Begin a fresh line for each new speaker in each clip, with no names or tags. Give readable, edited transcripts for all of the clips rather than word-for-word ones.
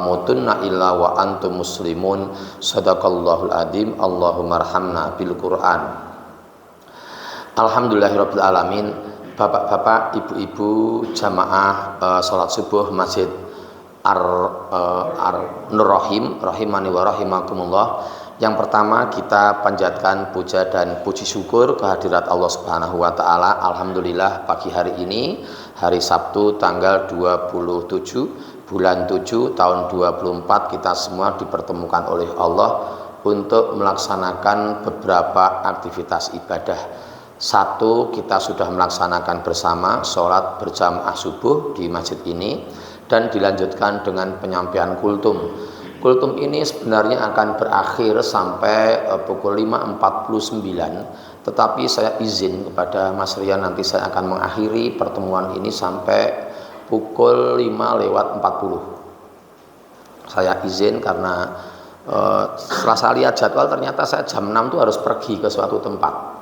Mutunna illa wa antum muslimun. Sadaqallahul adzim. Allahumma arhamna bil Qur'an. Alhamdulillahirabbil alamin. Bapak-bapak, ibu-ibu, jamaah salat subuh Masjid Nur Rahim rahimani wa rahimakumullah. Yang pertama kita panjatkan puja dan puji syukur kehadirat Allah Subhanahu wa taala. Alhamdulillah pagi hari ini hari Sabtu tanggal 27 bulan 7 tahun 24 kita semua dipertemukan oleh Allah untuk melaksanakan beberapa aktivitas ibadah. Satu, kita sudah melaksanakan bersama sholat berjamaah subuh di masjid ini dan dilanjutkan dengan penyampaian kultum. Kultum ini sebenarnya akan berakhir sampai pukul 5.49, tetapi saya izin kepada Mas Rian, nanti saya akan mengakhiri pertemuan ini sampai pukul 5:40. Saya izin karena setelah saya lihat jadwal ternyata saya jam 6 itu harus pergi ke suatu tempat.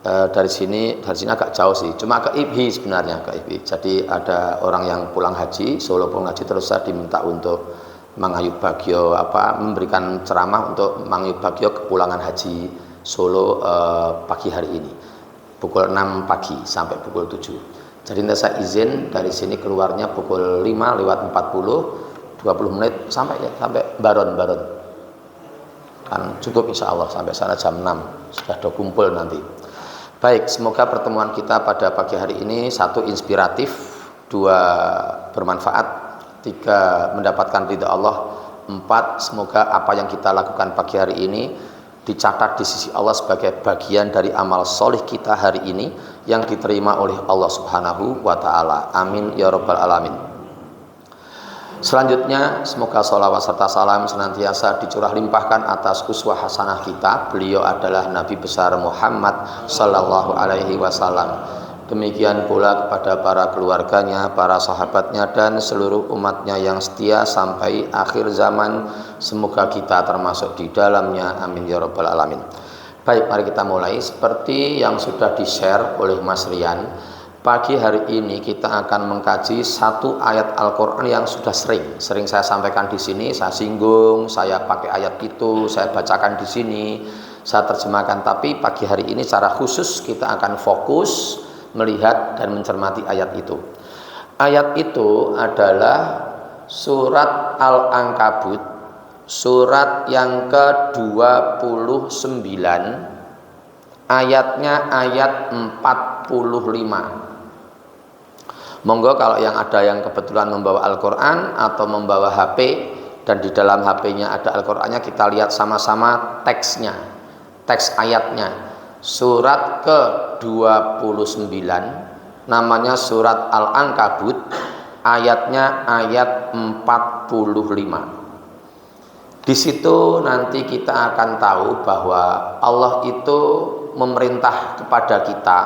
Dari sini agak jauh sih, cuma ke IBHI sebenarnya, ke IBHI. Jadi ada orang yang pulang haji, Solo pulang haji, terus saya diminta untuk mangayub bagyo memberikan ceramah untuk mangayub bagyo kepulangan haji Solo pagi hari ini pukul 6 pagi sampai pukul 7. Jadi nanti saya izin dari sini keluarnya pukul 5:40, 20 menit sampai Baron kan cukup insya Allah, sampai sana jam 6 sudah ada kumpul nanti. Baik, semoga pertemuan kita pada pagi hari ini satu inspiratif, dua bermanfaat, tiga mendapatkan ridha Allah, empat semoga apa yang kita lakukan pagi hari ini dicatat di sisi Allah sebagai bagian dari amal solih kita hari ini yang diterima oleh Allah Subhanahu wa ta'ala. Amin ya rabbal alamin. Selanjutnya semoga sholawat serta salam senantiasa dicurah limpahkan atas uswah hasanah kita. Beliau adalah Nabi besar Muhammad sallallahu alaihi wasallam. Demikian pula kepada para keluarganya, para sahabatnya, dan seluruh umatnya yang setia sampai akhir zaman. Semoga kita termasuk di dalamnya. Amin ya rabbal alamin. Baik, mari kita mulai. Seperti yang sudah di-share oleh Mas Rian, pagi hari ini kita akan mengkaji satu ayat Al-Quran yang sudah sering saya sampaikan di sini, saya singgung, saya pakai ayat itu, saya bacakan di sini, saya terjemahkan. Tapi pagi hari ini secara khusus kita akan fokus melihat dan mencermati ayat itu. Ayat itu adalah surat Al-Ankabut, surat yang ke-29, ayatnya ayat 45. Monggo kalau yang ada yang kebetulan membawa Al-Quran atau membawa HP dan di dalam HP-nya ada Al-Qurannya, kita lihat sama-sama teksnya, teks ayatnya. Surat ke-29 namanya surat Al-Ankabut, ayatnya ayat 45. Di situ nanti kita akan tahu bahwa Allah itu memerintah kepada kita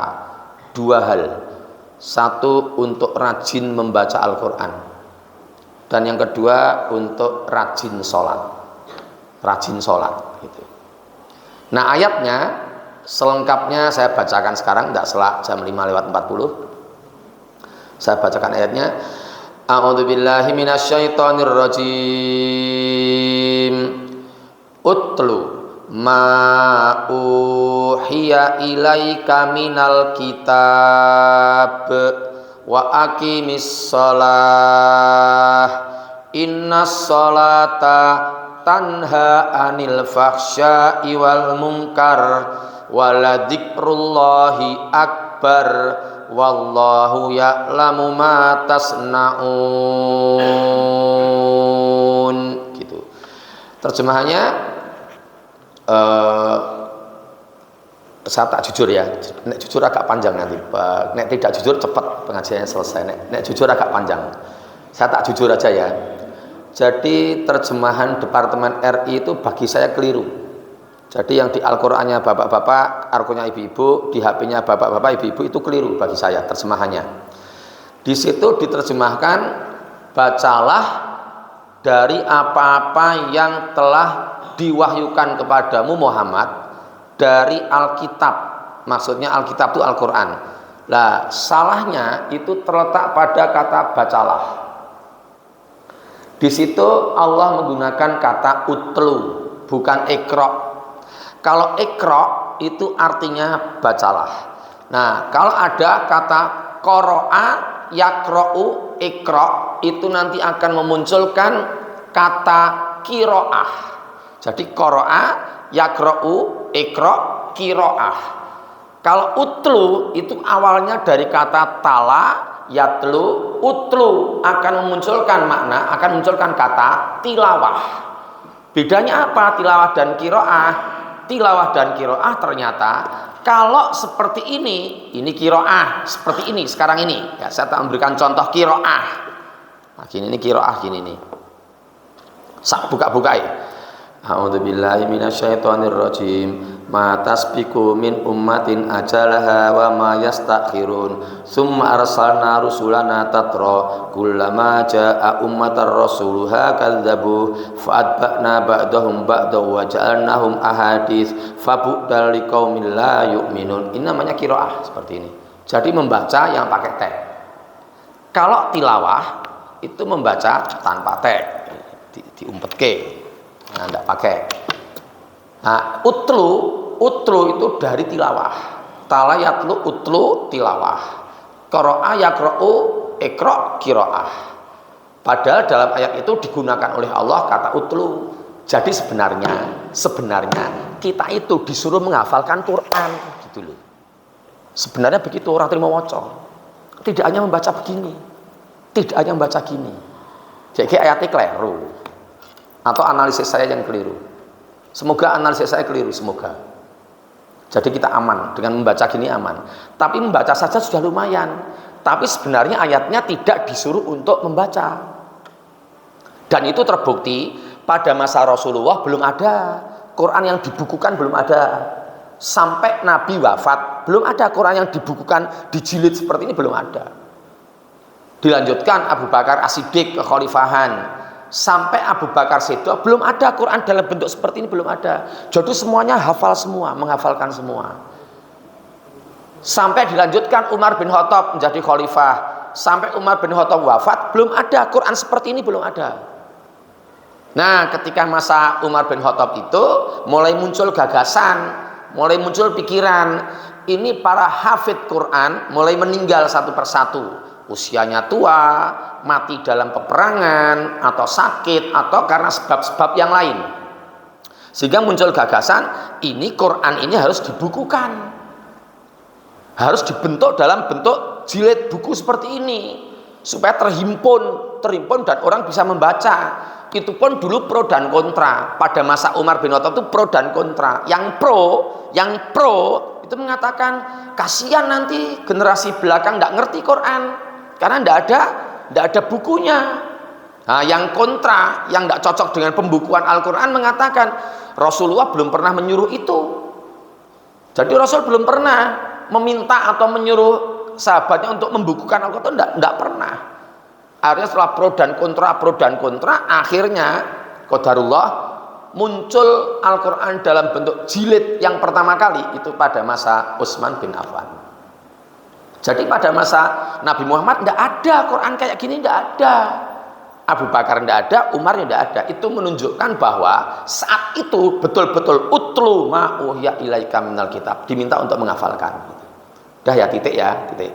dua hal. Satu, untuk rajin membaca Al-Quran, dan yang kedua untuk rajin sholat gitu. Nah, ayatnya selengkapnya saya bacakan sekarang, tidak setelah jam 5:40. Saya bacakan ayatnya. A'udzubillahi minasyaitonirrajim. Utlu ma uhiya ilaika minal kitab wa aqimis shalah innas sholata tanha anil fahsya'i wal munkar waladikrullahi akbar wallahu ya'lamu ma tasna'un. Gitu terjemahannya. Saya tak jujur ya, nek jujur agak panjang nanti. Nek tidak jujur cepat pengajiannya selesai. Nek jujur agak panjang. Saya tak jujur aja ya. Jadi terjemahan Departemen RI itu bagi saya keliru. Jadi yang di Al-Qur'annya bapak-bapak, Al-Qur'annya ibu-ibu, di HP-nya bapak-bapak, ibu-ibu itu keliru bagi saya terjemahannya. Di situ diterjemahkan bacalah dari apa-apa yang telah diwahyukan kepadamu Muhammad dari Alkitab. Maksudnya Alkitab itu Al-Quran. Lah, salahnya itu terletak pada kata bacalah. Di situ Allah menggunakan kata utlu, bukan ikra. Kalau ikra itu artinya bacalah. Nah, kalau ada kata qara'a yaqra'u ikra, itu nanti akan memunculkan kata qiraah. Jadi qara'a yaqra'u ikra qiraah. Kalau utlu itu awalnya dari kata tala yatlu, utlu akan memunculkan makna, akan memunculkan kata tilawah. Bedanya apa tilawah dan qiraah? Tilawah dan qiraah ternyata kalau seperti ini qiraah, seperti ini sekarang ini. Ya, saya tak memberikan contoh qiraah. Nah, gini ini qiraah gini nih. Buka-buka ya. A'udzubillahi minasyaitonir rajim. Ma tasbiqu min ummatin ajalaha wa ma yastakhirun summa arsalna rusulana tatra kullama jaa ummatar rasuluha kadzabu fa'atba'na ba'dahum ba'da wa ja'alnahum ahadits fabu'dal liqaumin la yu'minun. Ini namanya qiraah seperti ini. Jadi membaca yang pakai teh. Kalau tilawah itu membaca tanpa teh, diumpetke. Nah, enggak pakai. Nah, utlu itu dari tilawah. Tala yatlu utlu tilawah. Qara'a yaqra'u iqra qiraah. Padahal dalam ayat itu digunakan oleh Allah kata utlu. Jadi sebenarnya kita itu disuruh menghafalkan Quran gitu loh. Sebenarnya begitu orang terima waca. Tidak hanya membaca begini. Tidak hanya membaca gini. Jadi ayatnya keliru. Atau analisis saya yang keliru. Semoga analisis saya keliru, semoga. Jadi kita aman, dengan membaca gini aman. Tapi membaca saja sudah lumayan. Tapi sebenarnya ayatnya tidak disuruh untuk membaca. Dan itu terbukti pada masa Rasulullah belum ada. Quran yang dibukukan belum ada. Sampai Nabi wafat, belum ada Quran yang dibukukan, dijilid seperti ini belum ada. Dilanjutkan Abu Bakar As-Siddiq kekhalifahan. Sampai Abu Bakar Siddiq belum ada Quran dalam bentuk seperti ini, belum ada. Jadi semuanya hafal semua, menghafalkan semua. Sampai dilanjutkan Umar bin Khattab menjadi khalifah. Sampai Umar bin Khattab wafat, belum ada Quran seperti ini, belum ada. Nah, ketika masa Umar bin Khattab itu mulai muncul gagasan, mulai muncul pikiran. Ini para hafid Quran mulai meninggal satu persatu. Usianya tua, mati dalam peperangan, atau sakit, atau karena sebab-sebab yang lain. Sehingga muncul gagasan, ini Quran ini harus dibukukan. Harus dibentuk dalam bentuk jilid buku seperti ini. Supaya terhimpun dan orang bisa membaca. Itu pun dulu pro dan kontra. Pada masa Umar bin Khattab itu pro dan kontra. Yang pro itu mengatakan, kasihan nanti generasi belakang tidak ngerti Quran. Karena tidak ada bukunya. Nah, yang kontra, yang tidak cocok dengan pembukuan Al-Quran mengatakan Rasulullah belum pernah menyuruh itu. Jadi Rasul belum pernah meminta atau menyuruh sahabatnya untuk membukukan Al-Quran, tidak pernah. Akhirnya setelah pro dan kontra, akhirnya qadarullah muncul Al-Quran dalam bentuk jilid yang pertama kali itu pada masa Utsman bin Affan. Jadi pada masa Nabi Muhammad tidak ada Quran kayak gini, tidak ada. Abu Bakar tidak ada, Umar tidak ada. Itu menunjukkan bahwa saat itu betul-betul utlu ma uhiya ilaika minal kitab, diminta untuk menghafalkan. Dah ya, titik ya, titik.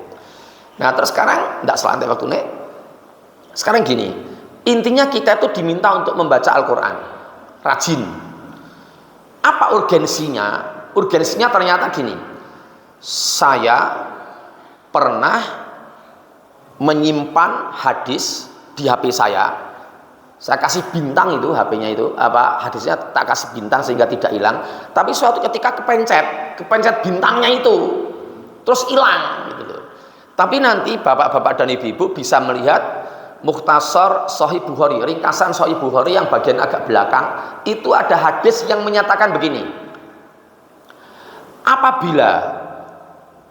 Nah, terus sekarang tidak selantai waktu ini. Sekarang gini, intinya kita itu diminta untuk membaca Al-Quran, rajin. Apa urgensinya? Urgensinya ternyata gini. Saya pernah menyimpan hadis di HP saya kasih bintang itu HP-nya itu, hadisnya tak kasih bintang sehingga tidak hilang. Tapi suatu ketika kepencet bintangnya itu terus hilang gitu. Tapi nanti bapak-bapak dan ibu-ibu bisa melihat Mukhtasar Sahih Bukhari, ringkasan Sahih Bukhari yang bagian agak belakang, itu ada hadis yang menyatakan begini. Apabila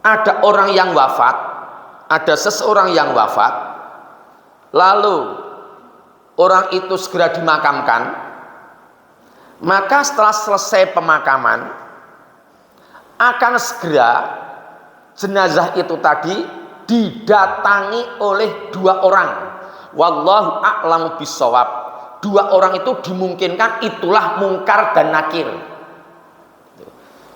ada orang yang wafat, ada seseorang yang wafat, lalu orang itu segera dimakamkan, maka setelah selesai pemakaman akan segera jenazah itu tadi didatangi oleh dua orang. Wallahu a'lamu bishawab. dua orang itu dimungkinkan itulah mungkar dan nakir.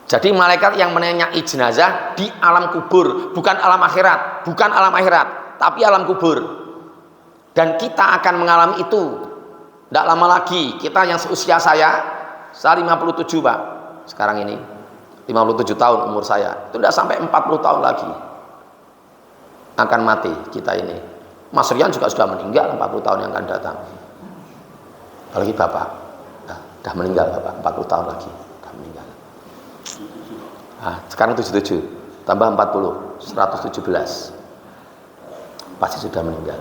Jadi malaikat yang menanyai jenazah di alam kubur, bukan alam akhirat, tapi alam kubur. Dan kita akan mengalami itu. Tidak lama lagi, kita yang seusia saya 57 Pak, sekarang ini 57 tahun umur saya, itu tidak sampai 40 tahun lagi akan mati kita ini. Mas Rian juga sudah meninggal 40 tahun yang akan datang. Apalagi Bapak, sudah meninggal Bapak, 40 tahun lagi sudah meninggal. Nah, sekarang 77 tambah 40 117 pasti sudah meninggal.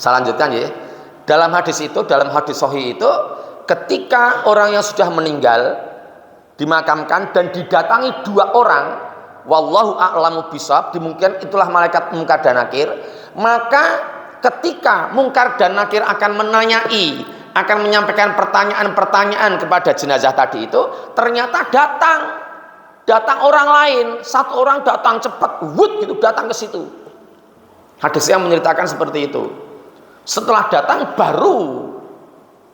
Saya lanjutkan ya. Dalam hadis sahih itu, ketika orang yang sudah meninggal dimakamkan dan didatangi dua orang, wallahu a'lamu bishawab, dimungkinkan itulah malaikat mungkar dan nakir, maka ketika mungkar dan nakir akan menyampaikan pertanyaan-pertanyaan kepada jenazah tadi itu, ternyata datang orang lain, satu orang datang cepat, gitu datang ke situ. Hadis yang menceritakan seperti itu. Setelah datang baru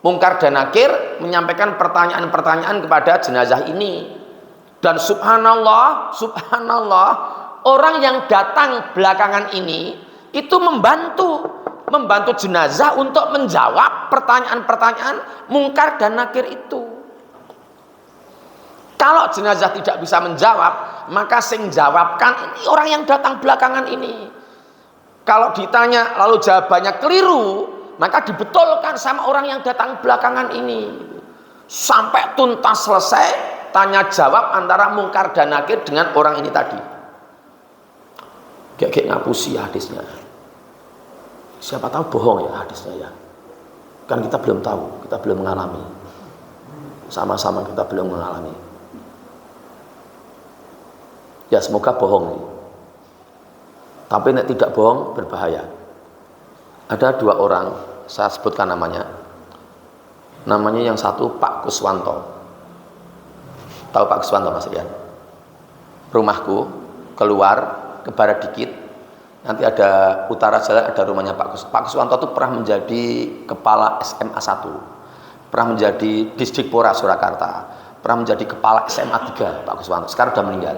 mungkar dan nakir menyampaikan pertanyaan-pertanyaan kepada jenazah ini. Dan subhanallah, orang yang datang belakangan ini itu membantu jenazah untuk menjawab pertanyaan-pertanyaan mungkar dan nakir itu. Kalau jenazah tidak bisa menjawab, maka sing jawabkan ini orang yang datang belakangan ini. Kalau ditanya lalu jawabannya keliru, maka dibetulkan sama orang yang datang belakangan ini. Sampai tuntas selesai tanya jawab antara mungkar dan nakir dengan orang ini tadi. Kayak ngapusi hadisnya. Siapa tahu bohong ya hadisnya ya. Kan kita belum tahu, kita belum mengalami. Sama-sama kita belum mengalami. Ya semoga bohong nih. Tapi nek tidak bohong berbahaya. Ada dua orang, saya sebutkan namanya. Namanya yang satu Pak Kuswanto. Tahu Pak Kuswanto Mas Rian? Rumahku keluar ke barat dikit, nanti ada utara jalan ada rumahnya Pak Kuswanto itu pernah menjadi kepala SMA 1, pernah menjadi Disdikpora Surakarta, pernah menjadi kepala SMA 3 Pak Kuswanto. Sekarang sudah meninggal.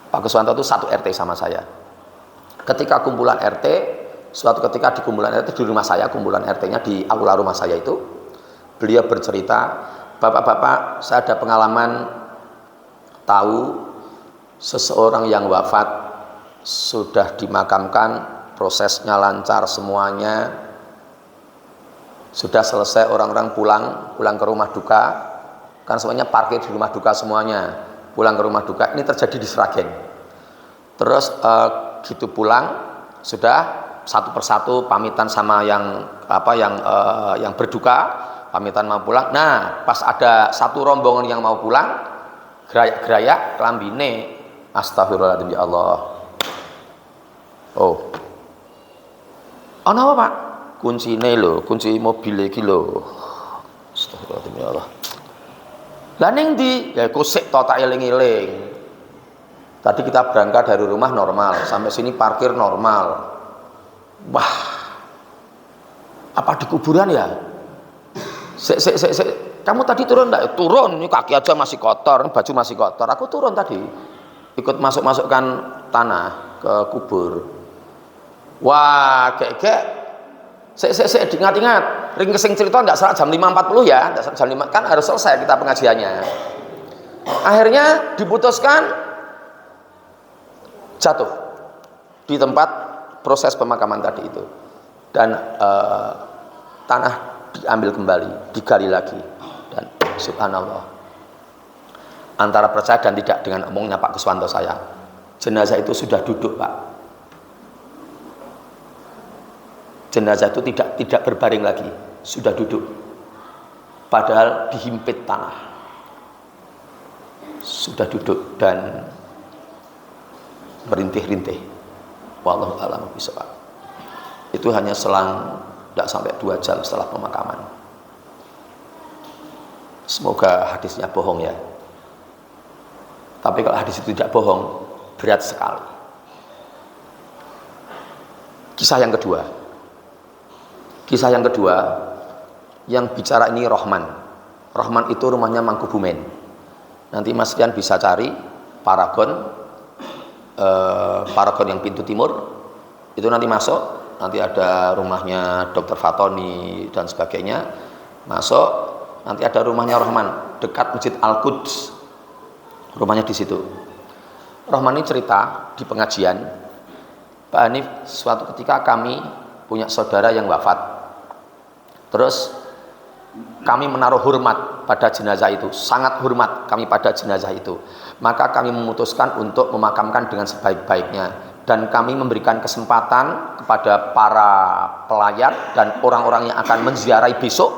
Pak Kuswanto itu satu RT sama saya. Ketika kumpulan RT, suatu ketika di kumpulan RT di rumah saya, kumpulan RT-nya di aula rumah saya itu, beliau bercerita, bapak-bapak, saya ada pengalaman tahu seseorang yang wafat sudah dimakamkan, prosesnya lancar semuanya, sudah selesai orang-orang pulang ke rumah duka, kan semuanya parkir di rumah duka semuanya. Pulang ke rumah duka, ini terjadi di Sragen. Terus gitu pulang, sudah satu persatu pamitan sama yang berduka, pamitan mau pulang. Nah, pas ada satu rombongan yang mau pulang, gerayak-gerayak kelambine, astagfirullahaladzim ya Allah. Oh, ana apa Pak? Kuncine lho, kunci mobil iki lho. Astagfirullahaladzim ya Allah. Lah ning ndi? Ya kusik to tak eling-eling. Tadi kita berangkat dari rumah normal, sampai sini parkir normal. Wah. Apa di kuburan ya? Sik. Kamu tadi turun enggak? Turun, ini kaki aja masih kotor, baju masih kotor. Aku turun tadi. Ikut masukkan tanah ke kubur. Wah, kayak ingat-ingat, ring kesing cerita enggak salah jam 5.40 ya, enggak salah jam 5, kan harus selesai kita pengajiannya. Akhirnya diputuskan jatuh di tempat proses pemakaman tadi itu. Dan tanah diambil kembali, digali lagi. Dan subhanallah, antara percaya dan tidak dengan omongnya Pak Kuswanto saya, jenazah itu sudah duduk Pak. Jenazah itu tidak berbaring lagi, sudah duduk. Padahal dihimpit tanah. Sudah duduk dan merintih-rintih. Wallahu a'lam bishawab. Itu hanya selang tidak sampai 2 jam setelah pemakaman. Semoga hadisnya bohong ya. Tapi kalau hadis itu tidak bohong, berat sekali. Kisah yang kedua, yang bicara ini Rohman. Rohman itu rumahnya Mangkubumen. Nanti Mas Rian bisa cari Paragon, Paragon yang pintu timur. Itu nanti masuk, nanti ada rumahnya Dr. Fatoni dan sebagainya. Masuk, nanti ada rumahnya Rohman dekat Masjid Al-Quds. Rumahnya di situ. Rohman ini cerita di pengajian, Pak Hanif, suatu ketika kami punya saudara yang wafat. Terus kami menaruh hormat pada jenazah itu, sangat hormat kami pada jenazah itu. Maka kami memutuskan untuk memakamkan dengan sebaik-baiknya, dan kami memberikan kesempatan kepada para pelayat dan orang-orang yang akan menziarahi besok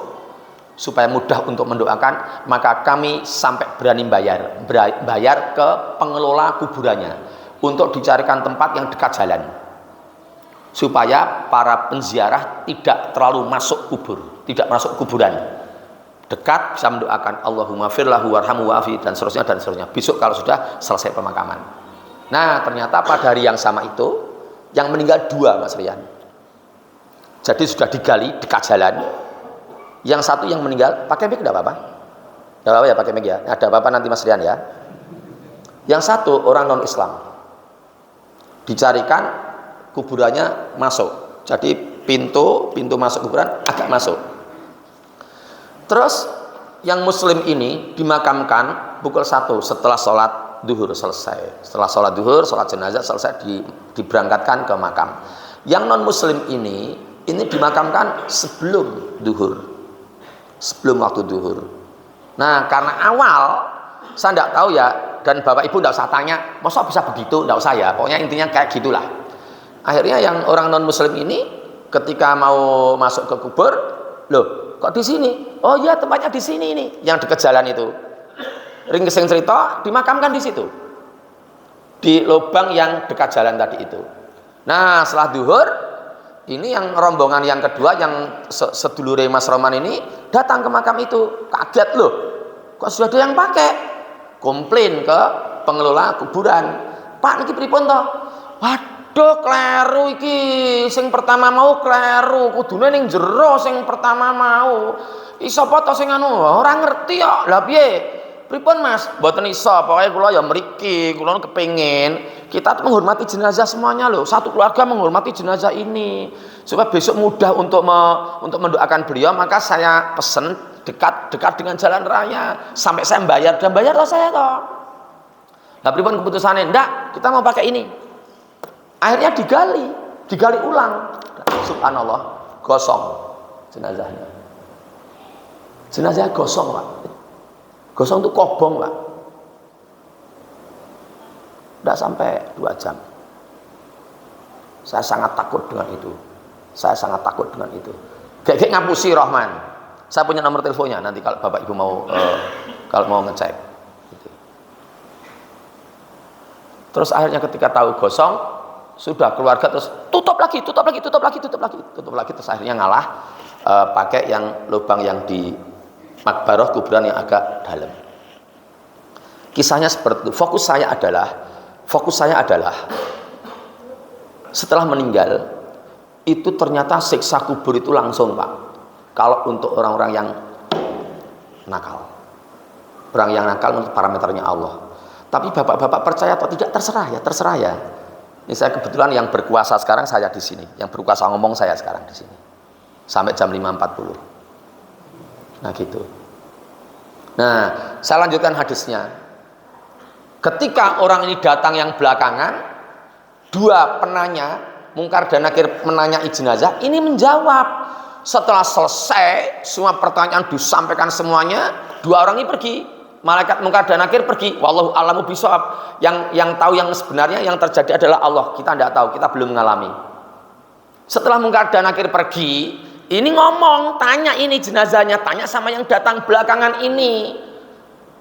supaya mudah untuk mendoakan. Maka kami sampai berani bayar ke pengelola kuburannya untuk dicarikan tempat yang dekat jalan, supaya para penziarah tidak terlalu masuk kubur, tidak masuk kuburan, dekat bisa mendoakan Allahumma firlahu warhamu wa'afi dan seterusnya besok kalau sudah selesai pemakaman. Nah, ternyata pada hari yang sama itu yang meninggal 2, Mas Rian. Jadi sudah digali dekat jalan. Yang satu yang meninggal, pakai mic enggak apa-apa? Enggak apa-apa ya, pakai mic ya. Ada apa-apa nanti Mas Rian ya. Yang satu orang non-Islam. Dicarikan kuburannya masuk. Jadi pintu masuk kuburan agak masuk. Terus yang muslim ini dimakamkan pukul 1 setelah sholat duhur selesai. Setelah sholat duhur, sholat jenazah selesai, diberangkatkan ke makam. Yang non muslim ini dimakamkan sebelum duhur, sebelum waktu duhur. Nah, karena awal saya tidak tahu ya, dan bapak ibu tidak usah tanya, masa bisa begitu, tidak usah ya. Pokoknya intinya kayak gitulah. Akhirnya yang orang non muslim ini ketika mau masuk ke kubur, loh kok di sini? Oh iya, tempatnya di sini ini, yang dekat jalan itu. Ringkesing cerita dimakamkan di situ, di lubang yang dekat jalan tadi itu. Nah, setelah duhur, ini yang rombongan yang kedua yang sedulure Mas Roman ini datang ke makam itu, kaget loh, kok sudah ada yang pakai, komplain ke pengelola kuburan, Pak niki pripun toh? Waduh, kleru iki, sing pertama mau kleru, kudune ning jero sing pertama mau. Iso apa to sing anu? Ora ngerti kok. Lah piye? Pripun Mas? Mboten iso, pokoke kula ya mriki, kula kepengin kita tuh menghormati jenazah semuanya loh. Satu keluarga menghormati jenazah ini supaya besok mudah untuk mendoakan beliau. Maka saya pesen dekat dengan jalan raya sampai saya bayar, dan bayar toh saya toh. Lah pripun keputusannya? Ndak, kita mau pakai ini. Akhirnya digali ulang. Subhanallah, gosong jenazahnya. Jenazahnya gosong, Pak. Gosong itu kobong, Pak. Tidak sampai 2 jam. Saya sangat takut dengan itu. Kayak ngapusi Rahman. Saya punya nomor teleponnya. Nanti kalau bapak ibu mau ngecek. Gitu. Terus akhirnya ketika tahu gosong, sudah keluarga terus tutup lagi. Terus akhirnya ngalah pakai yang lubang yang di makbaroh kuburan yang agak dalam. Kisahnya seperti itu. Fokus saya adalah setelah meninggal itu ternyata siksa kubur itu langsung, Pak. Kalau untuk orang-orang yang nakal, orang yang nakal menurut parameternya Allah. Tapi bapak-bapak percaya atau tidak, terserah ya. Ini saya kebetulan yang berkuasa sekarang, saya di sini, yang berkuasa ngomong saya sekarang di sini sampai jam 5.40. Nah gitu. Nah, saya lanjutkan hadisnya. Ketika orang ini datang yang belakangan, 2 penanya, Mungkar dan Nakir menanyai jenazah, ini menjawab. Setelah selesai semua pertanyaan disampaikan semuanya, 2 orang ini pergi. Malaikat Mungkar dan Nakir pergi. Wallahu a'lamu bishawab. Yang tahu yang sebenarnya yang terjadi adalah Allah. Kita tidak tahu, kita belum mengalami. Setelah Mungkar dan Nakir pergi, ini ngomong, tanya ini jenazahnya, tanya sama yang datang belakangan ini.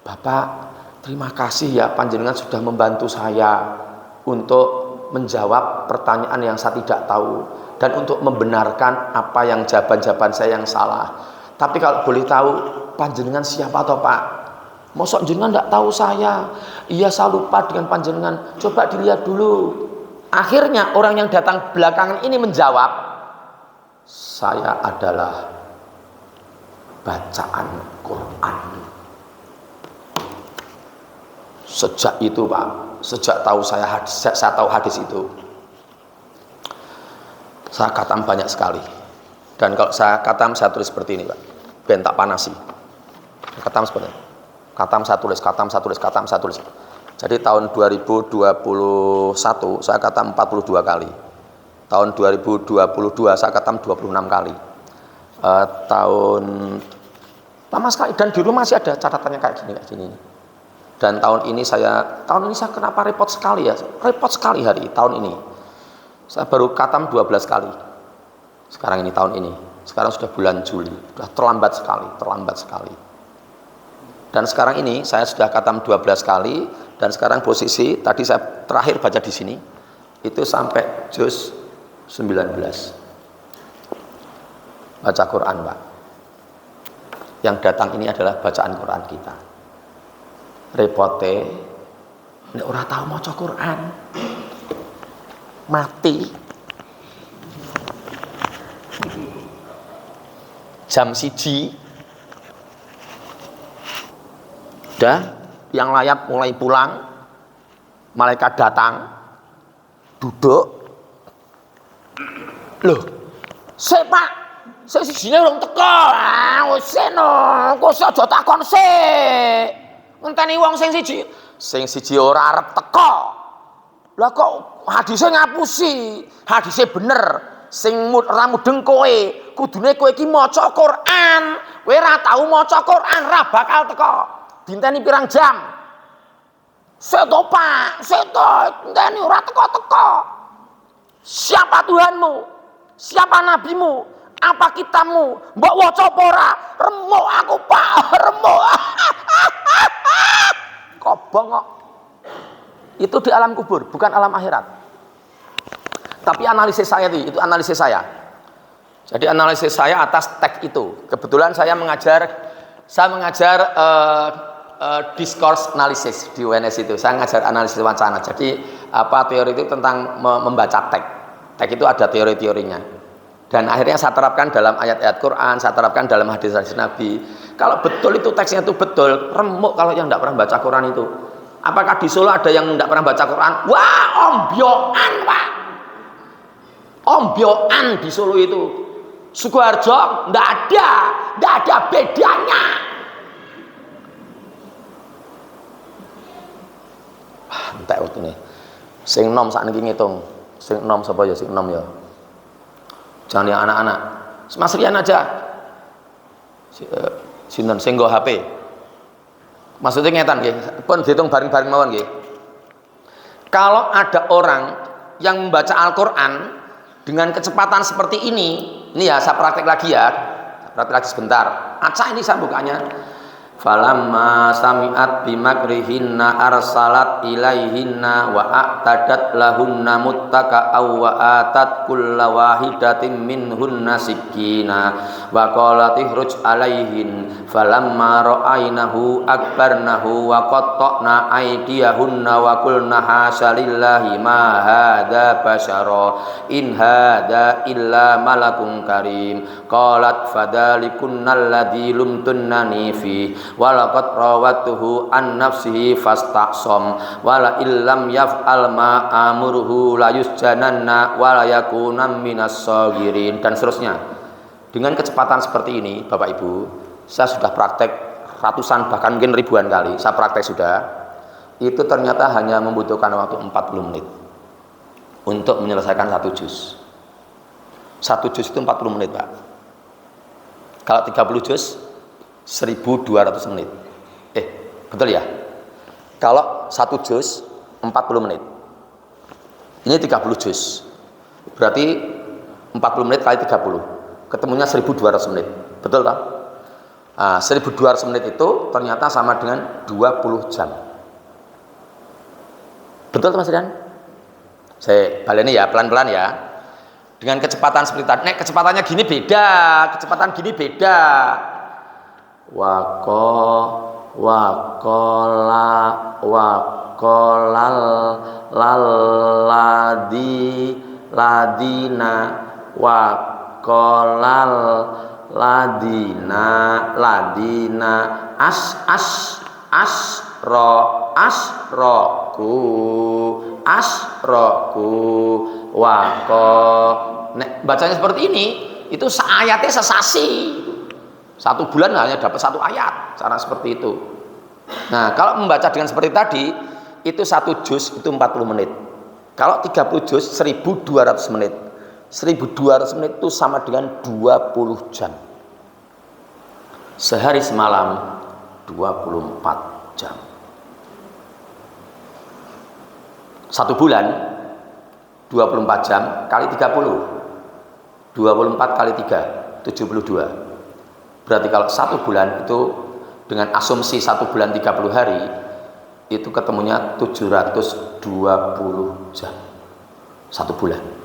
Bapak, terima kasih ya panjenengan sudah membantu saya untuk menjawab pertanyaan yang saya tidak tahu dan untuk membenarkan apa yang jawaban-jawaban saya yang salah. Tapi kalau boleh tahu panjenengan siapa toh Pak? Mosok jenengan tidak tahu saya? Iya, saya lupa dengan panjenengan. Coba dilihat dulu. Akhirnya orang yang datang belakangan ini menjawab, saya adalah bacaan Quran. Sejak itu Pak, sejak saya tahu hadis itu, saya khatam banyak sekali. Dan kalau saya khatam, saya tulis seperti ini Pak, ben tak panasi. Khatam seperti ini. Khatam saya tulis, khatam saya tulis, khatam saya tulis. Jadi tahun 2021 saya khatam 42 kali. Tahun 2022 saya khatam 26 kali. Tahun lama sekali, dan di rumah masih ada catatannya kayak gini. Dan tahun ini saya kenapa repot sekali ya? Repot sekali tahun ini. Saya baru khatam 12 kali. Sekarang ini tahun ini. Sekarang sudah bulan Juli. Sudah terlambat sekali. Dan sekarang ini saya sudah khatam 12 kali, dan sekarang posisi tadi saya terakhir baca di sini itu sampai juz 19. Baca Quran, Pak. Yang datang ini adalah bacaan Quran kita. Repote nek ora tau maca Quran mati. Jam 1 udah, yang layak mulai pulang, malaikat datang, duduk. Loh, sik Pak, sik sijine urung teko. Wis seno, kok aja takon sik. Ngenteni wong sing siji ora arep teko. Lah kok hadise ngapusi, hadise bener. Sing ora mudeng kowe, kudune kowe iki maca Quran. Kowe ora tau maca Quran, ora bakal teko. Dinteni pirang jam? Seto Pak, seto, dinteni ora teko-teko. Siapa Tuhanmu? Siapa nabimu? Apa kitabmu? Mbok waca apa ora? Remuk aku Pak, remuk. Kok bongok. Itu di alam kubur, bukan alam akhirat. Tapi analisis saya itu analisis saya. Jadi analisis saya atas teks itu. Kebetulan saya mengajar discourse analisis di UNS itu. Saya mengajar analisis wacana. Jadi teori itu tentang membaca teks. Teks itu ada teori-teorinya. Dan akhirnya saya terapkan dalam ayat-ayat Quran, saya terapkan dalam hadis-hadis Nabi. Kalau betul itu teksnya itu betul, remuk kalau yang tidak pernah baca Quran itu. Apakah di Solo ada yang tidak pernah baca Quran? Wah, ombyoan Pak. Ombyoan di Solo itu. Sukoharjo tidak ada bedanya. Entek wektune. Sing nom sakniki ngitung. Sing nom sapa ya sing nom ya? Jangan yang anak-anak. Mas Rian aja. Sinten sing nggo HP. Maksudnya ngetan nggih. Pun dihitung bareng-bareng mawon nggih. Kalau ada orang yang membaca Al-Qur'an dengan kecepatan seperti ini ya saya praktek lagi ya. Praktek lagi sebentar. Acak ini sambukannya. Falamma sami'at bimakrihinna arsalat ilaihinna wa a'tadat lahunna muttaka'aw wa atat kulla wahidatin minhunna sikina wa qalat ihruj alaihin falamma ra'ainahu akbarnahu wa qatta'na aydiyahunna wa qulna hasalillahi ma hadza basyara in hadza illa malakun karim qalat fadhalikunnal ladzi lumtunnani fi walaqad rawatuhu an nafsihi fastaqsam wala illam yaf'al ma amuruhu la yusjananna wala yakunam minas sagirin, dan seterusnya. Dengan kecepatan seperti ini Bapak Ibu, saya sudah praktek ratusan bahkan mungkin ribuan kali saya praktek sudah. Itu ternyata hanya membutuhkan waktu 40 menit untuk menyelesaikan satu juz. Satu juz itu 40 menit Pak. Kalau 30 juz 1200 menit. Betul ya? Kalau satu juz 40 menit. Ini 30 juz. Berarti 40 menit kali 30. Ketemunya 1200 menit. Betul tak? 1200 menit itu ternyata sama dengan 20 jam. Betul Mas Rian? Saya baleni ya, pelan-pelan ya. Dengan kecepatan seperti tadi. Nek kecepatannya gini beda, kecepatan gini beda. Waqolal ladina waqolal ladina asroku wako. Nek bacanya seperti ini, itu seayatnya sesasi. 1 bulan hanya dapat 1 ayat, cara seperti itu. Nah, kalau membaca dengan seperti tadi, itu 1 juz itu 40 menit. Kalau 30 juz 1200 menit. 1200 menit itu sama dengan 20 jam. Sehari semalam 24 jam. 1 bulan 24 jam kali 30. 24 kali 3 72. Berarti kalau 1 bulan itu dengan asumsi 1 bulan 30 hari itu ketemunya 720 jam. 1 bulan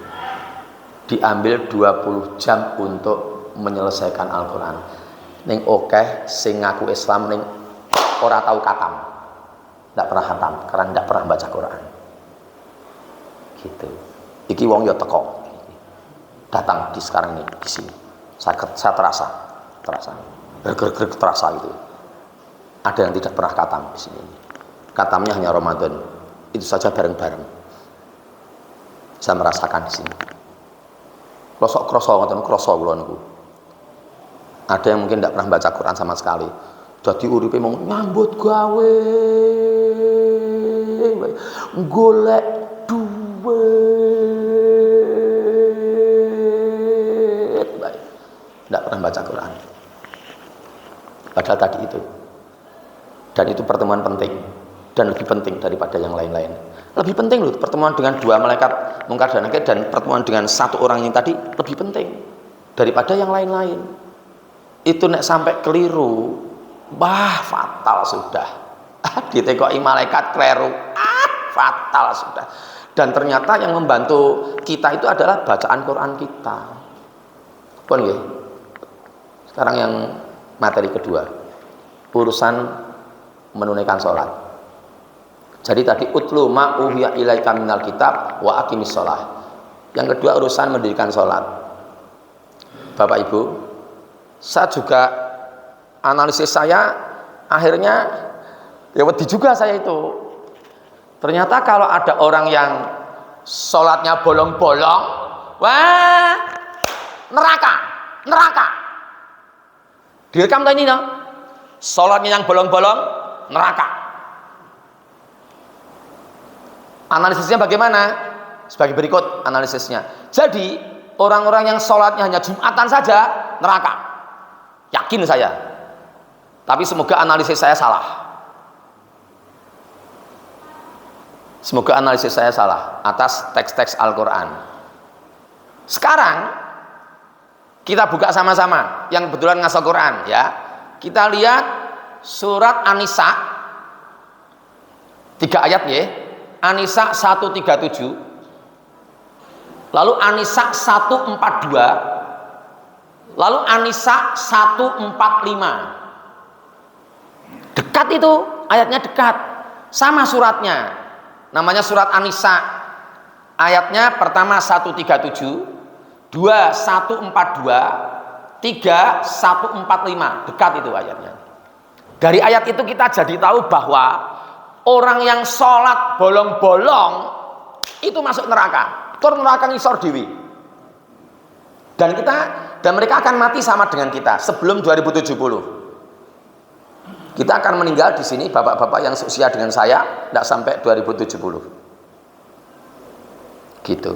diambil 20 jam untuk menyelesaikan Al-Quran. Ning okeh sing ngaku Islam ning ora tahu katam, ndak pernah khatam karena ndak pernah baca Quran. Gitu. Iki wong ya teko datang di sekarang ini di sini. Saya terasa gerger terasa gitu. Ada yang tidak pernah katam di sini. Katamnya hanya Ramadan. Itu saja bareng-bareng. Saya merasakan di sini. Krosok kula niku. Ada yang mungkin tidak pernah baca Quran sama sekali. Jadi uripe mau nyambut gawe, golek duit, tidak pernah baca Quran. Padahal tadi itu. Dan itu pertemuan penting dan lebih penting daripada yang lain-lain. Lebih penting loh pertemuan dengan 2 malaikat Mungkar dan Nakir dan pertemuan dengan 1 orang yang tadi lebih penting daripada yang lain-lain. Itu nek sampai keliru, fatal sudah. Ditekoki malaikat keliru, fatal sudah. Dan ternyata yang membantu kita itu adalah bacaan Quran kita. Pun nggih. Sekarang yang materi kedua, urusan menunaikan sholat. Jadi tadi utlu ma uhiya ilaika minal kitab wa aqimis sholah. Yang kedua urusan mendirikan sholat. Bapak Ibu, saya juga analisis saya akhirnya ya wedi juga saya itu. Ternyata kalau ada orang yang sholatnya bolong-bolong, wah neraka. Direkam tadi no? Sholatnya yang bolong-bolong neraka. Analisisnya bagaimana? Sebagai berikut analisisnya. Jadi orang-orang yang sholatnya hanya Jumatan saja neraka. Yakin saya. Tapi semoga analisis saya salah. Semoga analisis saya salah atas teks-teks Al-Quran. Sekarang kita buka sama-sama yang kebetulan ngasal Quran ya. Kita lihat surat An-Nisa 3 ayat ya. An-Nisa 137, lalu An-Nisa 142, lalu An-Nisa 145. Dekat itu, ayatnya dekat, sama suratnya. Namanya surat An-Nisa. Ayatnya pertama 137, 2 142, 3 145. Dekat itu ayatnya. Dari ayat itu kita jadi tahu bahwa orang yang sholat bolong-bolong itu masuk neraka. Tur neraka ngisor dewi. Dan mereka akan mati sama dengan kita sebelum 2070. Kita akan meninggal di sini bapak-bapak yang seusia dengan saya tidak sampai 2070. Gitu.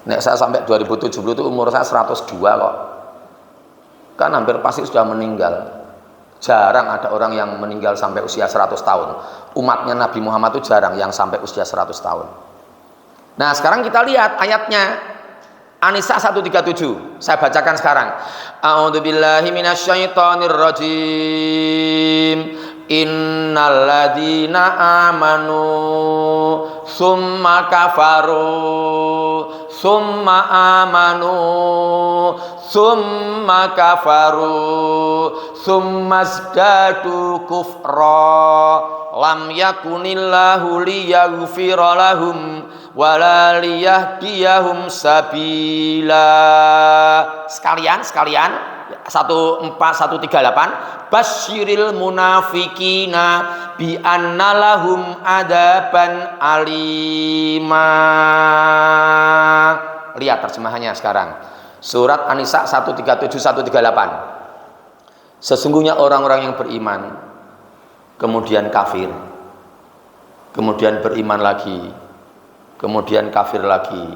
Nek saya sampai 2070 itu umur saya 102 kok. Kan hampir pasti sudah meninggal. Jarang ada orang yang meninggal sampai usia 100 tahun. Umatnya Nabi Muhammad itu jarang yang sampai usia 100 tahun. Nah sekarang kita lihat ayatnya. An-Nisa 137. Saya bacakan sekarang. A'udzubillahi minasyaitonirrajim. Innalladzina amanu summa kafaru summa amanu summa kafaru summa zdadu kufra lam yakunillahu liyaghfira lahum wala liyahdiyahum sabila. Sekalian 1438 basyiril munafikina bi annalahum adaban alima. Lihat terjemahannya sekarang. Surat An-Nisa 137 138. Sesungguhnya orang-orang yang beriman kemudian kafir, kemudian beriman lagi, kemudian kafir lagi,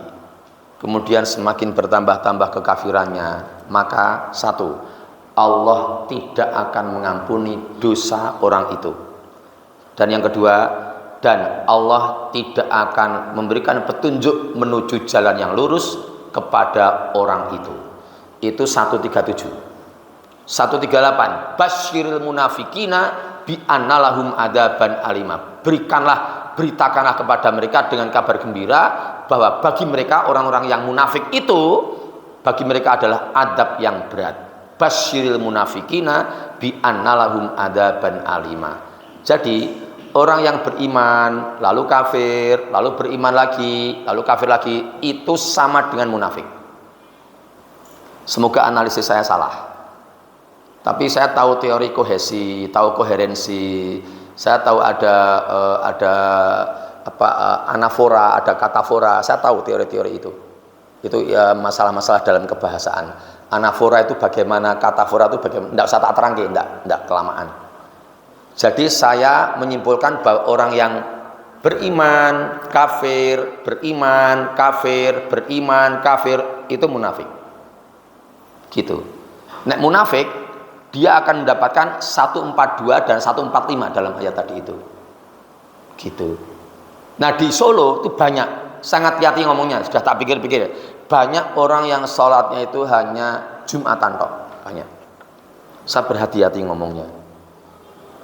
kemudian semakin bertambah-tambah kekafirannya, maka satu, Allah tidak akan mengampuni dosa orang itu. Dan yang kedua, dan Allah tidak akan memberikan petunjuk menuju jalan yang lurus kepada orang itu. Itu 137. 138 basyiril munafikina bi annalahum adaban alima. Beritakanlah kepada mereka dengan kabar gembira bahwa bagi mereka orang-orang yang munafik itu, bagi mereka adalah adab yang berat. Basyiril munafikina bi annalahum adaban alima. Jadi orang yang beriman lalu kafir, lalu beriman lagi, lalu kafir lagi, itu sama dengan munafik. Semoga analisis saya salah. Tapi saya tahu teori kohesi, tahu koherensi, saya tahu ada anafora, ada katafora, saya tahu teori-teori itu. Itu ya masalah-masalah dalam kebahasaan. Anafora itu bagaimana, katafora itu bagaimana. Tidak usah tak terangkan, tidak kelamaan. Jadi saya menyimpulkan bahwa orang yang beriman, kafir, beriman, kafir, beriman, kafir, itu munafik. Gitu. Nek munafik, dia akan mendapatkan 142 dan 145 dalam ayat tadi itu. Gitu. Nah di Solo itu banyak, sangat hati ngomongnya, sudah tak pikir-pikir. Banyak orang yang sholatnya itu hanya Jumatan tok, banyak. Saya berhati-hati ngomongnya.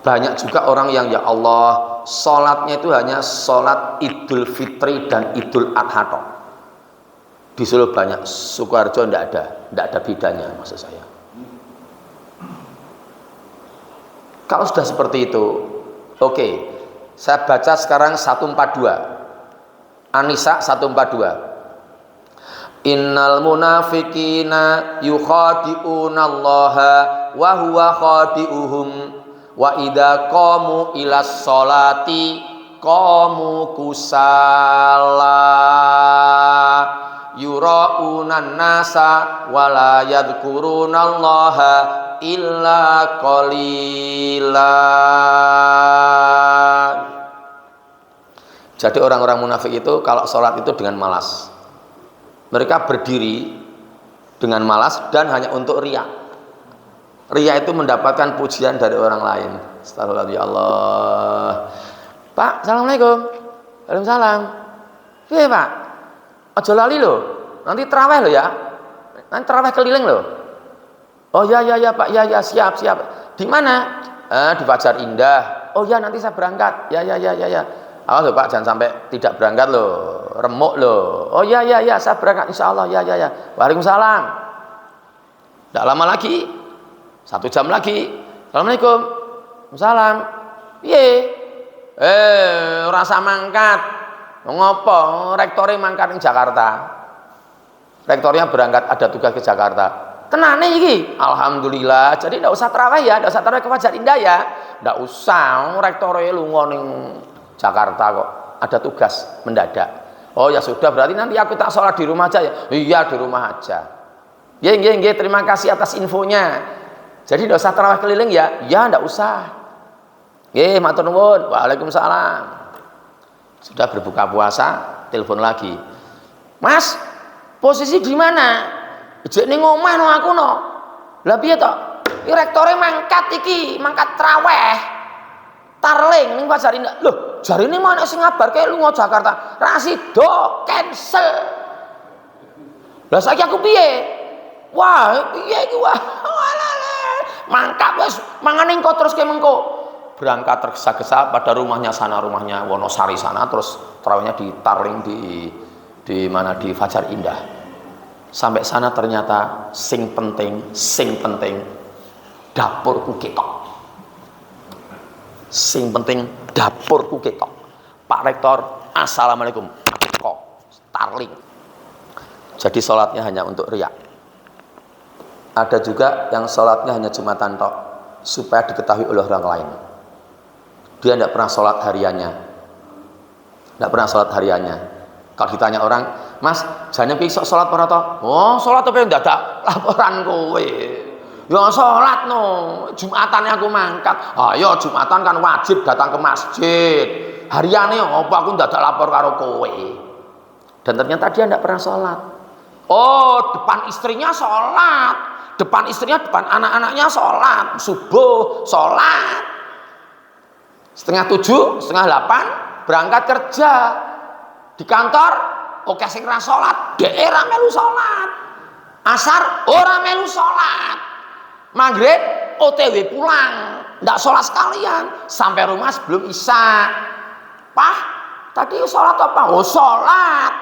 Banyak juga orang yang ya Allah sholatnya itu hanya sholat Idul Fitri dan Idul Adha tok. Di Solo banyak, Sukoharjo tidak ada bedanya maksud saya. Kalau sudah seperti itu, oke, saya baca sekarang 142 An-Nisa 142. Innal munafiqina yukhadi'unallaha wa huwa khadi'uhum wa idza qamu ilas sholati qamu kusala yura'unan nasa wa la yadhkurunallaha illa qalila. Jadi orang-orang munafik itu kalau sholat itu dengan malas. Mereka berdiri dengan malas dan hanya untuk riya. Riya itu mendapatkan pujian dari orang lain. Astagfirullah ya Allah. Pak, assalamualaikum. Waalaikumsalam. Iya Pak. Ojo lali loh. Nanti terawih loh ya. Nanti terawih keliling loh. Oh ya Pak. Ya siap. Di mana? Di Fajar Indah. Oh ya nanti saya berangkat. Ya. Awas loh Pak, jangan sampai tidak berangkat loh, remuk loh. Oh ya, saya berangkat insya Allah. Ya. Waalaikumsalam. Tidak lama lagi, 1 jam lagi. Assalamualaikum. Waalaikumsalam. Piye? Rasa mangkat. Ngopo? Rektornya mangkat di Jakarta. Rektornya berangkat ada tugas ke Jakarta. Tenane iki. Alhamdulillah. Jadi tidak usah tarawih ya, tidak usah tarawih ke Fajar Indah ya. Tidak usah. Rektornya lunga ning Jakarta kok, ada tugas mendadak. Oh ya sudah, berarti nanti aku tak sholat di rumah aja ya. Iya di rumah aja. Nggih, terima kasih atas infonya. Jadi tidak usah tarawih keliling ya. Ya tidak usah. Nggih, matur nuwun. Waalaikumsalam. Sudah berbuka puasa, telepon lagi. Mas, posisi di mana? Jek ning omah no aku no. Lah piye to? Iki rektore mangkat traweh. Tarling ning Fajar Indah. Loh, jarine mana sing ngabarke lunga Jakarta. Ra sido, cancel. Lah saiki aku piye? Wah, piye iki wah. Mangkat wis mangan engko terus ke mengko. Berangkat tergesa-gesa pada rumahnya Wonosari sana, terus tarawihnya di Tarling di mana di Fajar Indah. Sampai sana ternyata sing penting dapurku ketok. Sing penting dapurku ketok. Pak Rektor, assalamualaikum. Kok Tarling. Jadi sholatnya hanya untuk riya. Ada juga yang sholatnya hanya Jumatan tok, supaya diketahui oleh orang lain. Dia tidak pernah sholat hariannya. Tidak pernah sholat hariannya. Kalau ditanya orang, Mas, jane pisok sholat para to? Oh, sholat tapi tidak ada laporan kowe. Ya sholat no, Jumatan aku mangkat. Ayo Jumatan kan wajib datang ke masjid. Hariannya apa aku tidak ada lapor karo kowe. Dan ternyata dia tidak pernah sholat. Oh, depan istrinya sholat, depan istrinya, depan anak-anaknya sholat, subuh sholat, 6:30, 6:30 berangkat kerja. Di kantor, oke sing ra sholat, daerah melu sholat. Asar, ora melu sholat. Maghrib, OTW pulang, ndak sholat sekalian. Sampai rumah sebelum isya. Pah, tadi sholat apa? Oh sholat.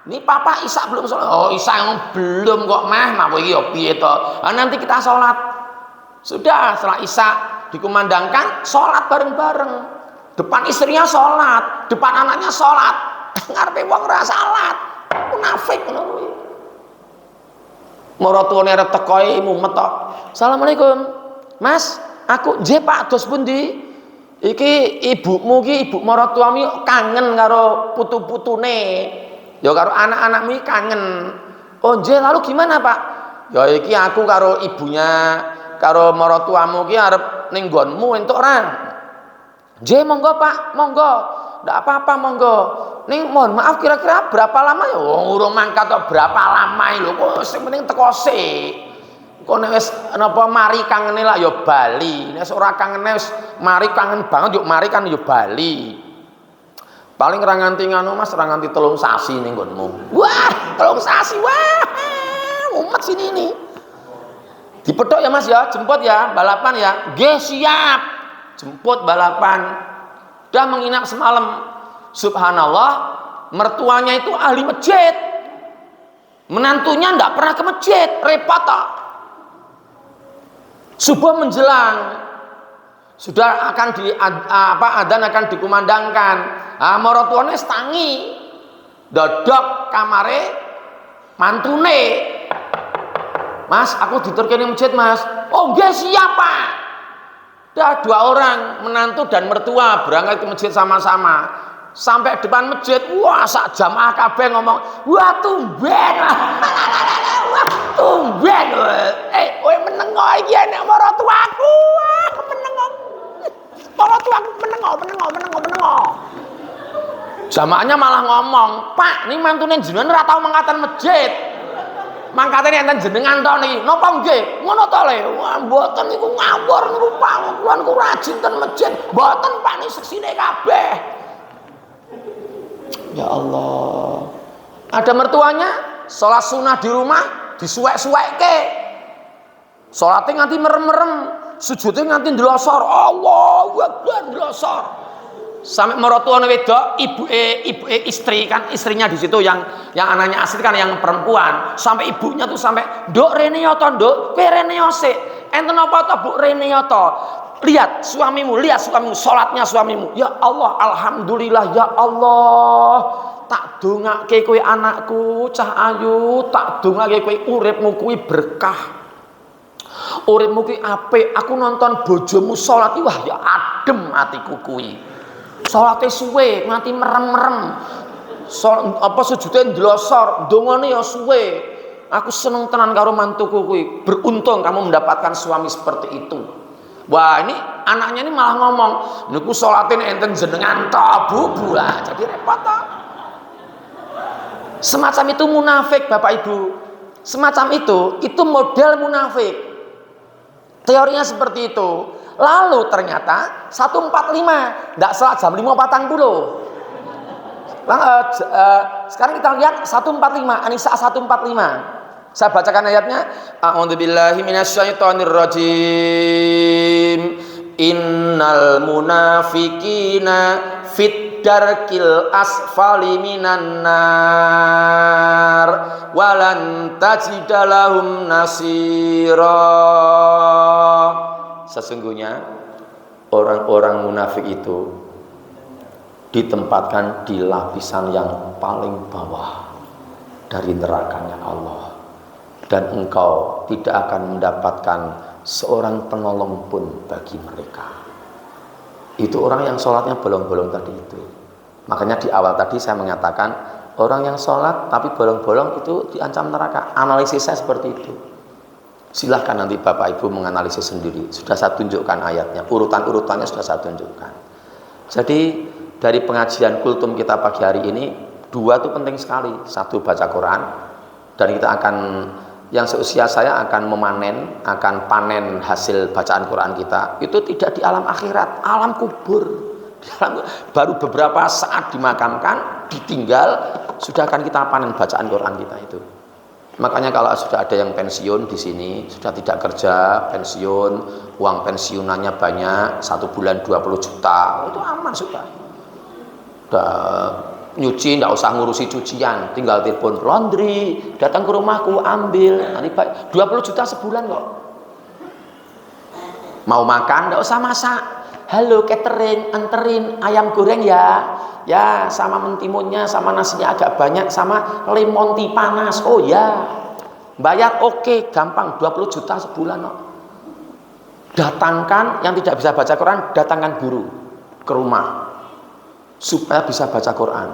Ini papa isya belum sholat. Oh isya yang belum kok mah kowe iki yo piye to? Nanti kita sholat. Sudah, setelah isya dikumandangkan, sholat bareng-bareng. Depan istrinya sholat, depan anaknya sholat. Ngarepe wong ora salat, munafik ngono kuwi. Maratuwane arep teko mumet tok. Assalamualaikum. Mas, aku nggih Pak, dos pundi? Iki ibumu ki, ibu maratuamu kangen karo putu-putune. Ya karo anak-anakmu kangen. Oh nggih, lalu gimana Pak? Ya iki aku karo ibunya, karo maratuamu ki arep ning nggonmu entuk ora? Nggih monggo Pak, monggo. Ndak apa-apa monggo. Ning mohon maaf kira-kira berapa lama ya? Oh, urung mangkat kok berapa lama lho. Kok sing penting teko sik. Kok nek wis napa mari kangene lah ya bali. Nek ora kangene wis mari kangen banget yo mari kan ya bali. Paling ra nganti ngono Mas, ra nganti 3 sasi ning nggonmu. Wah, 3 sasi. Wah. Umet sini ini. Dipethok ya Mas ya, jemput ya, balapan ya. Nggih siap. Jemput balapan. Udah menginap semalam. Subhanallah, mertuanya itu ahli masjid, menantunya tidak pernah ke masjid, repot toh. Subuh menjelang, sudah akan adzan akan dikumandangkan. Mertuanya setangi, dodok kamare mantune. Mas, aku diturunkan di masjid Mas. Oh nggih siapa? Dah 2 orang, menantu dan mertua berangkat ke masjid sama-sama. Sampai depan masjid, wah sak jamaah kabeh ngomong, wah tumben, wah tumben, kowe menengo iki enek maratuaku, wah menengo, maratuaku menengo. Jamaahnya malah ngomong, Pak, ini mantune jenengan ora tau mangkatan masjid, mangkatane enten jenengan to niki, napa nggih? Ngono to le, wah mboten niku ngawur niku Pak, kula niku rajin ten masjid, mboten Pak niki seksine kabeh. Ya Allah, ada mertuanya sholat sunnah di rumah disuwek-suwekke, sholatnya nganti merem-merem, sujudnya nganti ndelosor, Allahu Akbar ndelosor. Sampai mertuane wedok, ibu istri kan, istrinya di situ yang anaknya asli kan yang perempuan, sampai ibunya tuh sampai nduk rene yo to nduk, kowe rene yo sik, enten apa to Bu rene yo to? Lihat suamimu, sholatnya suamimu. Ya Allah, alhamdulillah ya Allah. Tak dongake kowe anakku cah ayu, tak dongake kowe uripmu kuwi berkah. Uripmu kuwi apik. Aku nonton bojomu sholat wah ya adem atiku kuwi. Salate suwe, nganti merem-merem. Sujude ndelosor, dongane ya suwe. Aku seneng tenan karo mantuku kuwi. Beruntung kamu mendapatkan suami seperti itu. Wah ini anaknya ini malah ngomong, niku sholatin enten jenengan to Bu lah, jadi repot toh. Semacam itu munafik Bapak Ibu. Semacam itu model munafik. Teorinya seperti itu. Lalu ternyata 145, tidak salah jam 5.40. Sekarang kita lihat 145, An-Nisa 145. Saya bacakan ayatnya. A'udzubillahi minasyaitonir rajim. Innal munafiqina fit darkil asfali minan nar walan tajida lahum nasira. Sesungguhnya orang-orang munafik itu ditempatkan di lapisan yang paling bawah dari nerakanya Allah. dan engkau tidak akan mendapatkan seorang penolong pun bagi mereka. Itu orang yang sholatnya bolong-bolong tadi itu. Makanya di awal tadi saya mengatakan orang yang sholat tapi bolong-bolong itu diancam neraka. Analisis saya seperti itu. Silahkan nanti Bapak Ibu menganalisis sendiri. Sudah saya tunjukkan ayatnya, urutan-urutannya sudah saya tunjukkan. Jadi dari pengajian kultum kita pagi hari ini, dua itu penting sekali. Satu, baca Quran, dan kita akan, yang seusia saya akan memanen, akan panen hasil bacaan Quran kita. Itu tidak di alam akhirat, alam kubur. Baru beberapa saat dimakamkan, ditinggal, sudah akan kita panen bacaan Quran kita itu. Makanya kalau sudah ada yang pensiun di sini, sudah tidak kerja, pensiun, uang pensiunannya banyak, 1 bulan 20 juta, itu aman sudah. Udah nyuci, tidak usah ngurusi cucian, tinggal telepon laundry, datang ke rumahku, ambil, nanti 20 juta sebulan kok. Mau makan, tidak usah masak. Halo catering, anterin ayam goreng ya. Ya, sama mentimunnya, sama nasinya agak banyak, sama limonti panas. Oh ya, bayar oke, gampang, 20 juta sebulan kok. Datangkan yang tidak bisa baca Quran, datangkan guru ke rumah supaya bisa baca Quran.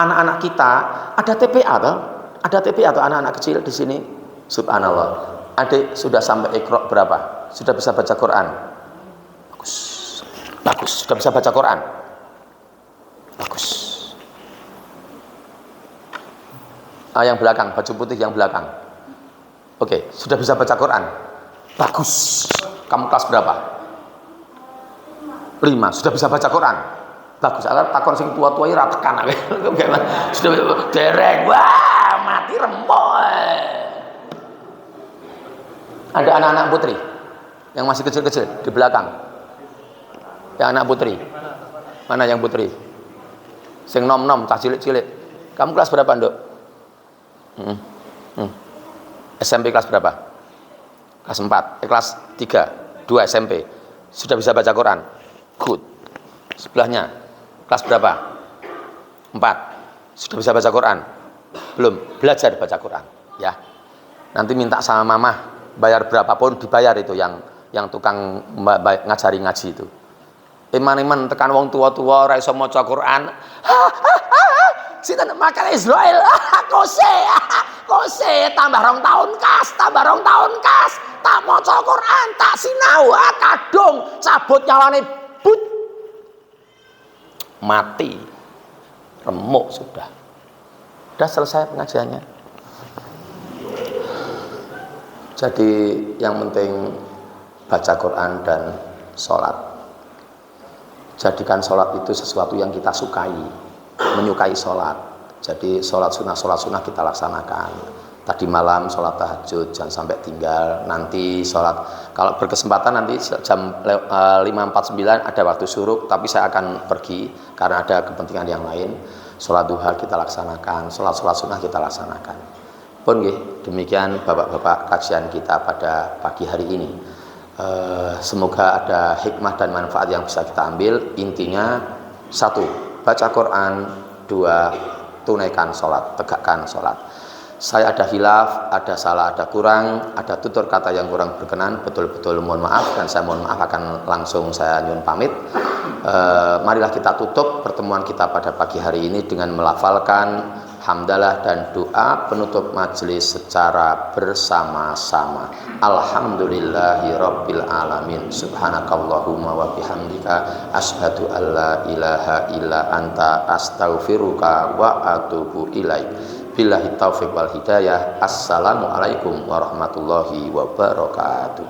Anak-anak kita ada TPA toh? Ada TPA atau anak-anak kecil di sini? Subhanallah. Adik sudah sampai Iqra berapa? Sudah bisa baca Quran? Bagus. Bagus, sudah bisa baca Quran. Bagus. Yang belakang, baju putih yang belakang. Oke, sudah bisa baca Quran. Bagus. Kamu kelas berapa? 5. Sudah bisa baca Quran. Bagus. Agar takon sing tua-tua iki ra tekan. Sudah derek. Wah, mati rembok. Ada anak-anak putri yang masih kecil-kecil di belakang. Yang anak putri. Mana yang putri? Sing nom-nom, cah cilik-cilik. Kamu kelas berapa, Nduk? SMP kelas berapa? Kelas 4, kelas 3, 2 SMP. Sudah bisa baca Quran? Good. Sebelahnya, kelas berapa? 4. Sudah bisa baca Quran? Belum, belajar baca Quran, ya. Nanti minta sama mama, bayar berapapun dibayar itu yang tukang ngajari ngaji itu. Iman-iman tekan wong tua-tua ora iso maca Quran. Sinten makan Israel. Kose tambah 2 tahun kas, tak maca Quran, tak sinau, kadung cabut nyawane but. Mati. Remuk sudah. Sudah selesai pengajiannya. Jadi yang penting baca Quran dan sholat. Jadikan sholat itu sesuatu yang kita sukai, menyukai sholat. Jadi sholat sunnah kita laksanakan. Tadi malam sholat tahajud, jangan sampai tinggal. Nanti sholat, kalau berkesempatan nanti jam 5.49 ada waktu syuruk, tapi saya akan pergi karena ada kepentingan yang lain. Sholat duha kita laksanakan, sholat sunnah kita laksanakan. Pun demikian bapak-bapak kajian kita pada pagi hari ini. Semoga ada hikmah dan manfaat yang bisa kita ambil. Intinya 1, baca Quran. 2, tunaikan sholat, tegakkan sholat. Saya ada hilaf, ada salah, ada kurang, ada tutur kata yang kurang berkenan, betul-betul mohon maaf, dan saya mohon maaf akan langsung saya nyun pamit. Marilah kita tutup pertemuan kita pada pagi hari ini dengan melafalkan hamdalah dan doa penutup majelis secara bersama-sama. Alhamdulillahirabbil alamin. Subhanakallahumma wa bihamdika asyhadu alla ilaha illa anta astaghfiruka wa atubu ilaik. Billahi taufiq wal hidayah. Assalamualaikum warahmatullahi wabarakatuh.